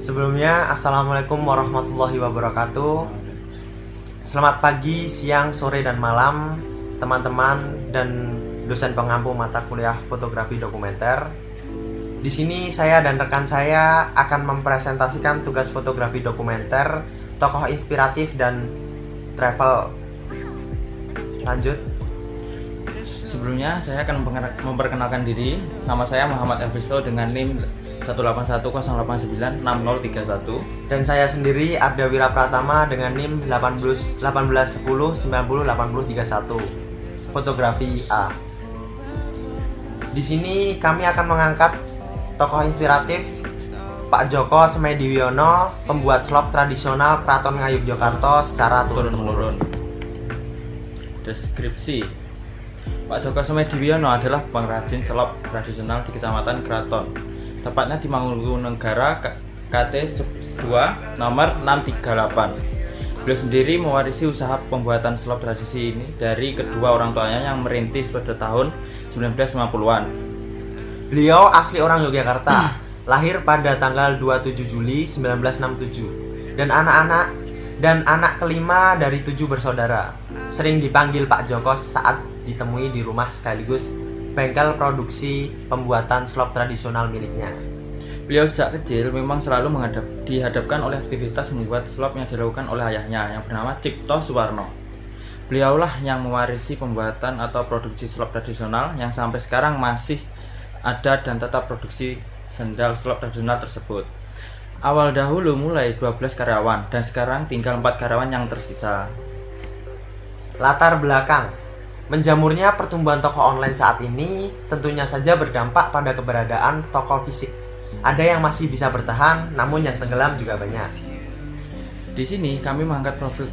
Sebelumnya, Assalamualaikum warahmatullahi wabarakatuh. Selamat pagi, siang, sore, dan malam teman-teman dan dosen pengampu mata kuliah fotografi dokumenter. Di sini saya dan rekan saya akan mempresentasikan tugas fotografi dokumenter, tokoh inspiratif dan travel. Lanjut. Sebelumnya saya akan memperkenalkan diri. Nama saya Muhammad Elvisto dengan NIM 18108966031. Dan saya sendiri Arda Wira Pratama dengan NIM 1810908031. Fotografi A. Di sini kami akan mengangkat tokoh inspiratif Pak Djoko Semediwiono, pembuat slop tradisional Kraton Ngayogyakarta secara turun-temurun. Deskripsi: Pak Djoko Semediwiono adalah pengrajin selop tradisional di Kecamatan Kraton, tepatnya di Mangkunegaran, KT 2 nomor 638. Beliau sendiri mewarisi usaha pembuatan selop tradisi ini dari kedua orang tuanya yang merintis pada tahun 1950-an. Beliau asli orang Yogyakarta, lahir pada tanggal 27 Juli 1967, dan anak kelima dari 7 bersaudara. Sering dipanggil Pak Djoko saat ditemui di rumah sekaligus bengkel produksi pembuatan slop tradisional miliknya. Beliau sejak kecil memang selalu dihadapkan oleh aktivitas membuat slop yang dilakukan oleh ayahnya yang bernama Cipto Suwarno. Beliaulah yang mewarisi pembuatan atau produksi slop tradisional yang sampai sekarang masih ada dan tetap produksi sendal slop tradisional tersebut. Awal dahulu mulai 12 karyawan dan sekarang tinggal 4 karyawan yang tersisa. Latar belakang: menjamurnya pertumbuhan toko online saat ini tentunya saja berdampak pada keberadaan toko fisik. Ada yang masih bisa bertahan, namun yang tenggelam juga banyak. Di sini kami mengangkat profil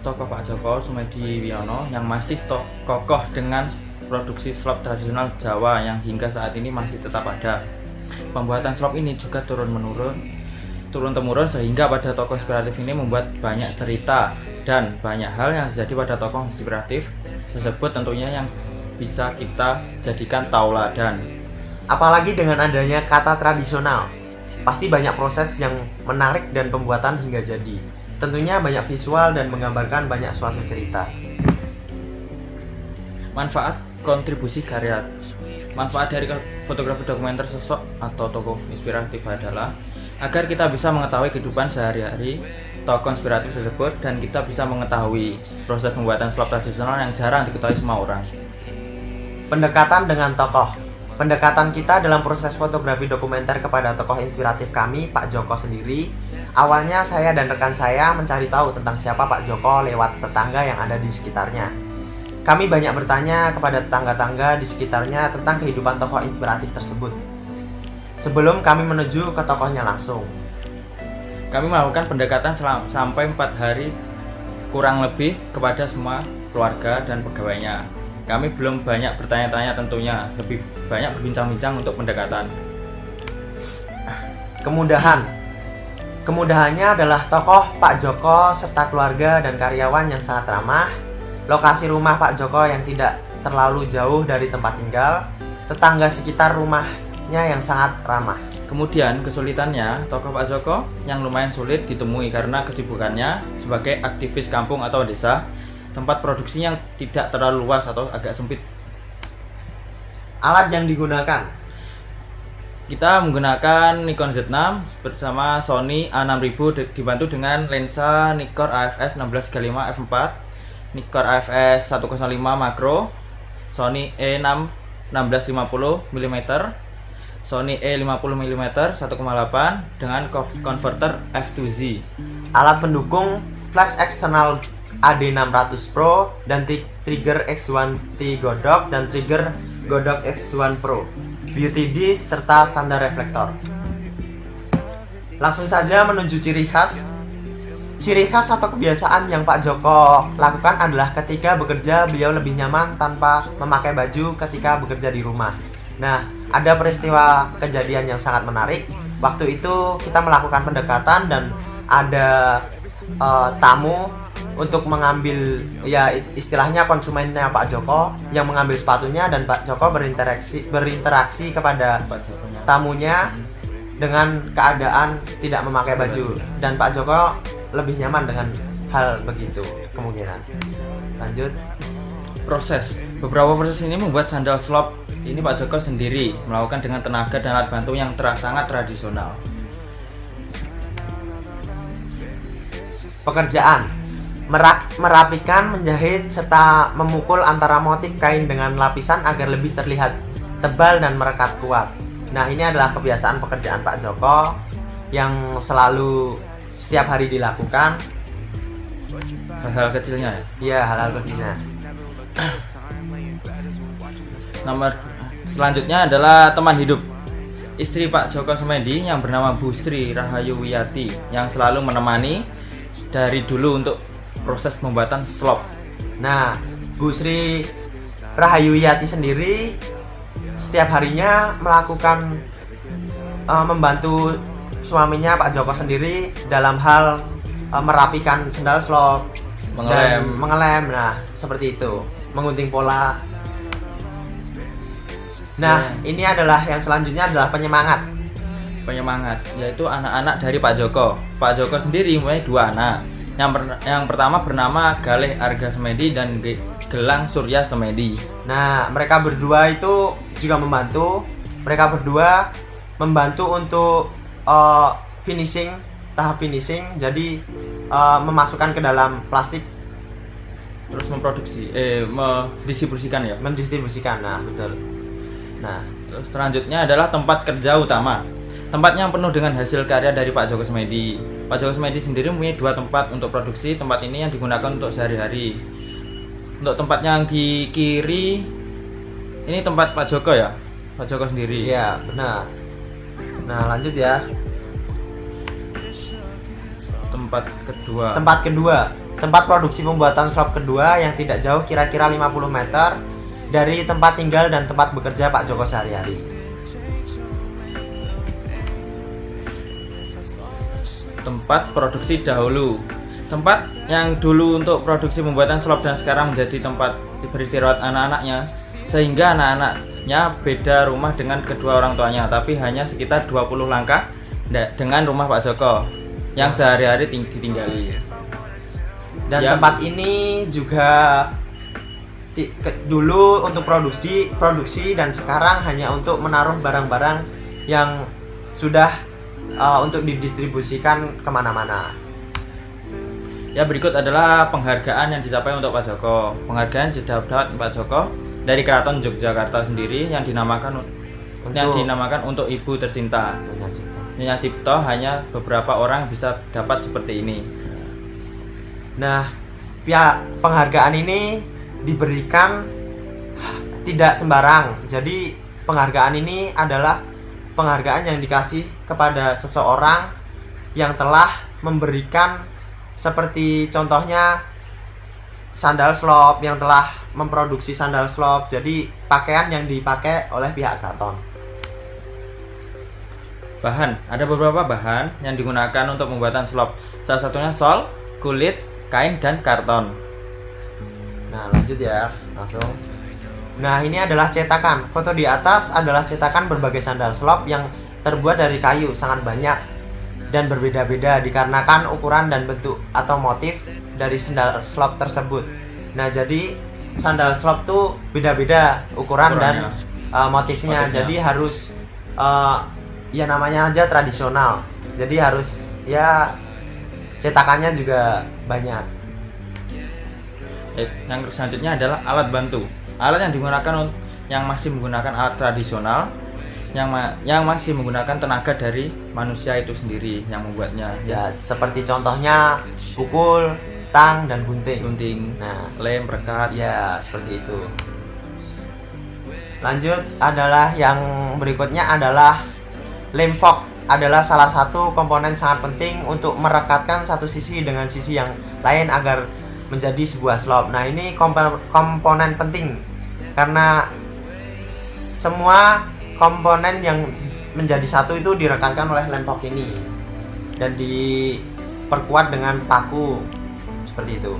tokoh Pak Djoko Semediwiono yang masih kokoh dengan produksi slop tradisional Jawa yang hingga saat ini masih tetap ada. Pembuatan slop ini juga turun-temurun sehingga pada tokoh inspiratif ini membuat banyak cerita dan banyak hal yang terjadi pada tokoh inspiratif tersebut tentunya yang bisa kita jadikan tauladan. Apalagi dengan adanya kata tradisional, pasti banyak proses yang menarik dan pembuatan hingga jadi. Tentunya banyak visual dan menggambarkan banyak suatu cerita. Manfaat kontribusi karya. Manfaat dari fotografi dokumenter sosok atau tokoh inspiratif adalah agar kita bisa mengetahui kehidupan sehari-hari tokoh inspiratif tersebut dan kita bisa mengetahui proses pembuatan slop tradisional yang jarang diketahui semua orang. Pendekatan dengan tokoh. Pendekatan kita dalam proses fotografi dokumenter kepada tokoh inspiratif kami, Pak Djoko sendiri. Awalnya saya dan rekan saya mencari tahu tentang siapa Pak Djoko lewat tetangga yang ada di sekitarnya. Kami banyak bertanya kepada tetangga-tetangga di sekitarnya tentang kehidupan tokoh inspiratif tersebut sebelum kami menuju ke tokohnya langsung. Kami melakukan pendekatan sampai 4 hari kurang lebih kepada semua keluarga dan pegawainya. Kami belum banyak bertanya-tanya tentunya, lebih banyak berbincang-bincang untuk pendekatan. Kemudahannya adalah tokoh Pak Djoko serta keluarga dan karyawan yang sangat ramah, lokasi rumah Pak Djoko yang tidak terlalu jauh dari tempat tinggal, tetangga sekitar rumahnya yang sangat ramah. Kemudian kesulitannya, tokoh Pak Djoko yang lumayan sulit ditemui karena kesibukannya sebagai aktivis kampung atau desa, tempat produksinya yang tidak terlalu luas atau agak sempit. Alat yang digunakan: kita menggunakan Nikon Z6 bersama Sony A6000 dibantu dengan lensa Nikkor AFS 16-35 f4, Nikkor AFS 105 makro, Sony E6 1650 mm, Sony E50 mm 1,8 dengan converter f2Z. Alat pendukung: flash eksternal AD600 Pro dan trigger X1T Godok dan trigger Godok X1 Pro, beauty disc serta standar reflektor. Langsung saja menuju ciri khas. Ciri khas atau kebiasaan yang Pak Djoko lakukan adalah ketika bekerja beliau lebih nyaman tanpa memakai baju ketika bekerja di rumah. Nah, ada peristiwa kejadian yang sangat menarik. Waktu itu kita melakukan pendekatan dan ada tamu untuk mengambil, ya istilahnya konsumennya Pak Djoko yang mengambil sepatunya, dan Pak Djoko berinteraksi kepada tamunya dengan keadaan tidak memakai baju, dan Pak Joko lebih nyaman dengan hal begitu kemungkinan. Lanjut. Proses. Beberapa proses ini membuat sandal slop ini Pak Joko sendiri melakukan dengan tenaga dan alat bantu yang sangat tradisional. Pekerjaan: merapikan, menjahit, serta memukul antara motif kain dengan lapisan agar lebih terlihat tebal dan merekat kuat. Nah, ini adalah kebiasaan pekerjaan Pak Joko yang selalu setiap hari dilakukan. Hal-hal kecilnya ya. Iya, hal-hal kecilnya. Nomor selanjutnya adalah teman hidup. Istri Pak Joko Semedi yang bernama Bu Sri Rahayu Wiyati yang selalu menemani dari dulu untuk proses pembuatan slop. Nah, Bu Sri Rahayu Wiyati sendiri setiap harinya melakukan membantu suaminya Pak Joko sendiri dalam hal merapikan sandal slop, mengelem. Nah, seperti itu, menggunting pola. Nah, ini adalah yang selanjutnya adalah penyemangat, yaitu anak-anak dari Pak Joko. Pak Joko sendiri mempunyai 2 anak. Yang pertama bernama Galih Arga Semedi dan Gelang Surya Semedi. Nah, mereka berdua itu juga membantu. Mereka berdua membantu untuk tahap finishing. Jadi memasukkan ke dalam plastik, terus mendistribusikan ya. Mendistribusikan. Nah, betul. Nah, terus selanjutnya adalah tempat kerja utama. Tempat yang penuh dengan hasil karya dari Pak Joko Semedi. Pak Joko Semedi sendiri mempunyai 2 tempat untuk produksi. Tempat ini yang digunakan untuk sehari-hari. Untuk tempat yang di kiri ini tempat Pak Joko ya, Pak Joko sendiri. Iya, benar. Nah, lanjut ya. Tempat kedua. Tempat produksi pembuatan slop kedua yang tidak jauh, kira-kira 50 meter dari tempat tinggal dan tempat bekerja Pak Joko sehari-hari. Tempat produksi dahulu. Tempat yang dulu untuk produksi pembuatan slop dan sekarang menjadi tempat beristirahat anak-anaknya, sehingga anak-anaknya beda rumah dengan kedua orang tuanya, tapi hanya sekitar 20 langkah dengan rumah Pak Joko yang sehari-hari ditinggali. Dan tempat ini juga dulu untuk produksi dan sekarang hanya untuk menaruh barang-barang yang sudah untuk didistribusikan kemana-mana. Ya, berikut adalah penghargaan yang dicapai untuk Pak Joko. Penghargaan didapat Pak Joko dari Keraton Yogyakarta sendiri yang dinamakan untuk Ibu Tercinta. Nyonya Cipto. Hanya beberapa orang bisa dapat seperti ini. Nah, penghargaan ini diberikan tidak sembarang. Jadi penghargaan ini adalah penghargaan yang dikasih kepada seseorang yang telah memberikan, seperti contohnya sandal slop, yang telah memproduksi sandal slop. Jadi pakaian yang dipakai oleh pihak keraton. Bahan, ada beberapa bahan yang digunakan untuk pembuatan slop. Salah satunya sol, kulit, kain, dan karton. Nah, lanjut ya, langsung. Nah, ini adalah cetakan. Foto di atas adalah cetakan berbagai sandal slop yang terbuat dari kayu, sangat banyak dan berbeda-beda dikarenakan ukuran dan bentuk atau motif dari sandal slop tersebut. Nah, jadi sandal slop tuh beda-beda ukuran dan motifnya. Jadi harus ya namanya aja tradisional. Jadi harus ya cetakannya juga banyak. Yang selanjutnya adalah alat bantu. Alat yang digunakan yang masih menggunakan alat tradisional, yang masih menggunakan tenaga dari manusia itu sendiri yang membuatnya. Ya, seperti contohnya pukul, tang, dan gunting. Nah, lem, rekat. Ya, seperti itu. Lanjut adalah yang berikutnya adalah lem fork. Adalah salah satu komponen sangat penting untuk merekatkan satu sisi dengan sisi yang lain agar menjadi sebuah slop. Nah, ini komponen penting karena semua komponen yang menjadi satu itu direkatkan oleh lem fork ini dan diperkuat dengan paku seperti itu.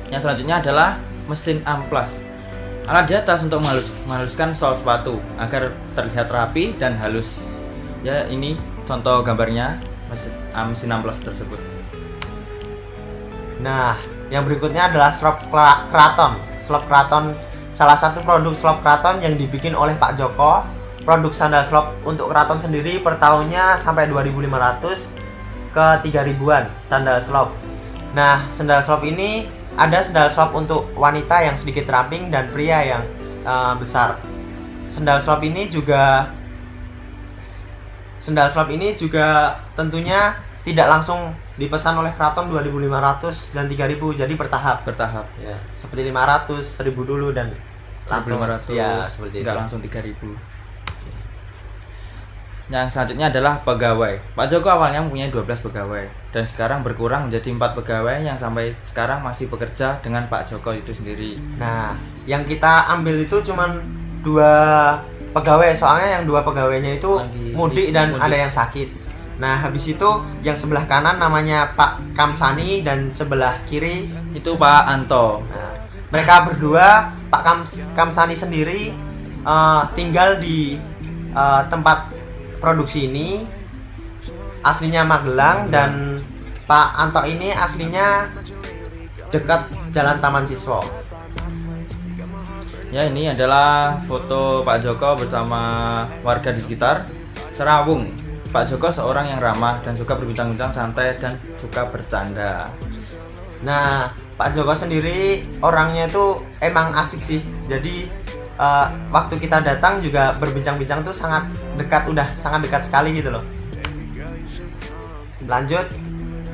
Yang selanjutnya adalah mesin amplas. Alat di atas untuk menghaluskan sol sepatu agar terlihat rapi dan halus. Ya, ini contoh gambarnya mesin 6 plus tersebut. Nah, yang berikutnya adalah slop Kraton. Slop Kraton salah satu produk slop Kraton yang dibikin oleh Pak Joko. Produk sandal slop untuk Kraton sendiri per tahunnya sampai 2.500 ke 3.000-an sandal slop. Nah, sandal slop ini ada sandal slop untuk wanita yang sedikit ramping dan pria yang besar. Sandal slop ini juga tentunya tidak langsung dipesan oleh Kraton 2.500 dan 3.000, jadi bertahap. Ya, seperti 500, 1.000 dulu dan langsung 1.500. Ya, seperti Enggak itu. langsung 3.000. Yang selanjutnya adalah pegawai. Pak Joko awalnya mempunyai 12 pegawai dan sekarang berkurang menjadi 4 pegawai yang sampai sekarang masih bekerja dengan Pak Joko itu sendiri. Nah, yang kita ambil itu cuman 2 pegawai, soalnya yang 2 pegawainya itu Lagi mudik dan mudik. ada yang sakit. Nah, habis itu yang sebelah kanan namanya Pak Kamsani dan sebelah kiri Itu Pak Anto. Nah, mereka berdua, Pak Kamsani sendiri tinggal di tempat produksi ini, aslinya Magelang, dan Pak Anto ini aslinya dekat Jalan Taman Siswa. Ya, ini adalah foto Pak Joko bersama warga di sekitar Serawung. Pak Joko seorang yang ramah dan suka berbincang-bincang santai dan suka bercanda. Nah, Pak Joko sendiri orangnya itu emang asik sih. Jadi waktu kita datang juga berbincang-bincang tuh sangat dekat, udah sangat dekat sekali gitu loh. Lanjut,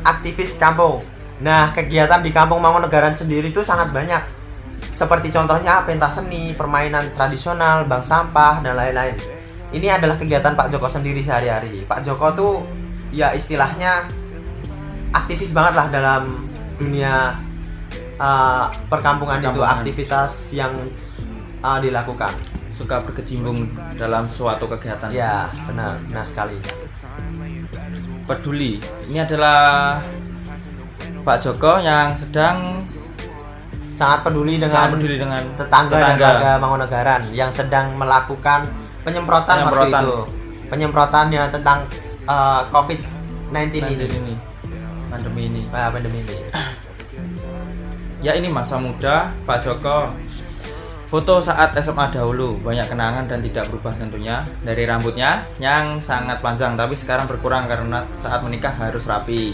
aktivis kampung. Nah, kegiatan di Kampung Mangkunegaran sendiri tuh sangat banyak. Seperti contohnya pentas seni, permainan tradisional, bank sampah, dan lain-lain. Ini adalah kegiatan Pak Joko sendiri sehari-hari. Pak Joko tuh ya istilahnya aktivis banget lah dalam dunia perkampungan itu, aktivitas yang dilakukan. Suka berkecimpung dalam suatu kegiatan. Ya, benar sekali. Peduli. Ini adalah Pak Joko yang sedang Sangat peduli dengan tetangga dan warga Mangkunegaran yang sedang melakukan penyemprotan waktu itu. Penyemprotannya tentang COVID-19 ini. Pandemi ini. Ya, ini masa muda Pak Joko. Foto saat SMA dahulu, banyak kenangan dan tidak berubah tentunya. Dari rambutnya yang sangat panjang tapi sekarang berkurang karena saat menikah harus rapi.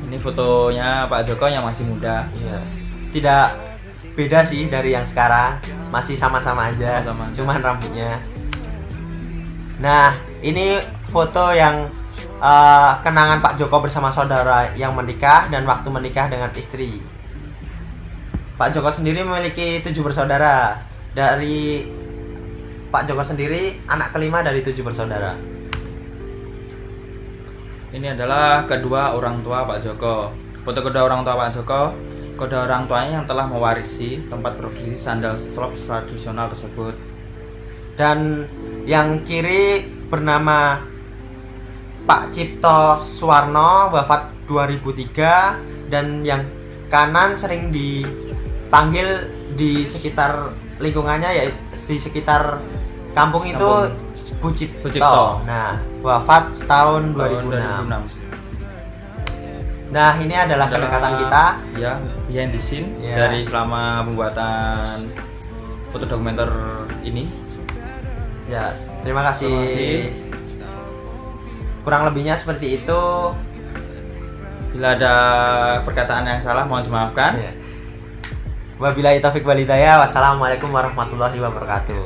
Ini fotonya Pak Joko yang masih muda. Iya. Tidak beda sih dari yang sekarang, masih sama-sama aja, cuman rambutnya. Nah, ini foto yang kenangan Pak Joko bersama saudara yang menikah dan waktu menikah dengan istri. Pak Joko sendiri memiliki 7 bersaudara. Dari Pak Joko sendiri anak kelima dari 7 bersaudara. Ini adalah kedua orang tua Pak Joko. Foto kedua orang tua Pak Joko. Kedua orang tuanya yang telah mewarisi tempat produksi sandal slop tradisional tersebut. Dan yang kiri bernama Pak Cipto Suwarno, wafat 2003, dan yang kanan sering dipanggil di sekitar lingkungannya, yaitu di sekitar kampung itu Bu Cipto. Nah, wafat tahun 2006. Nah, ini adalah kedekatan kita. Ya, behind the scene Ya. dari selama pembuatan foto dokumenter ini. Ya, terima kasih. Kurang lebihnya seperti itu. Bila ada perkataan yang salah mohon dimaafkan. Ya. Wabillahi taufik wal hidayah. Wassalamualaikum warahmatullahi wabarakatuh.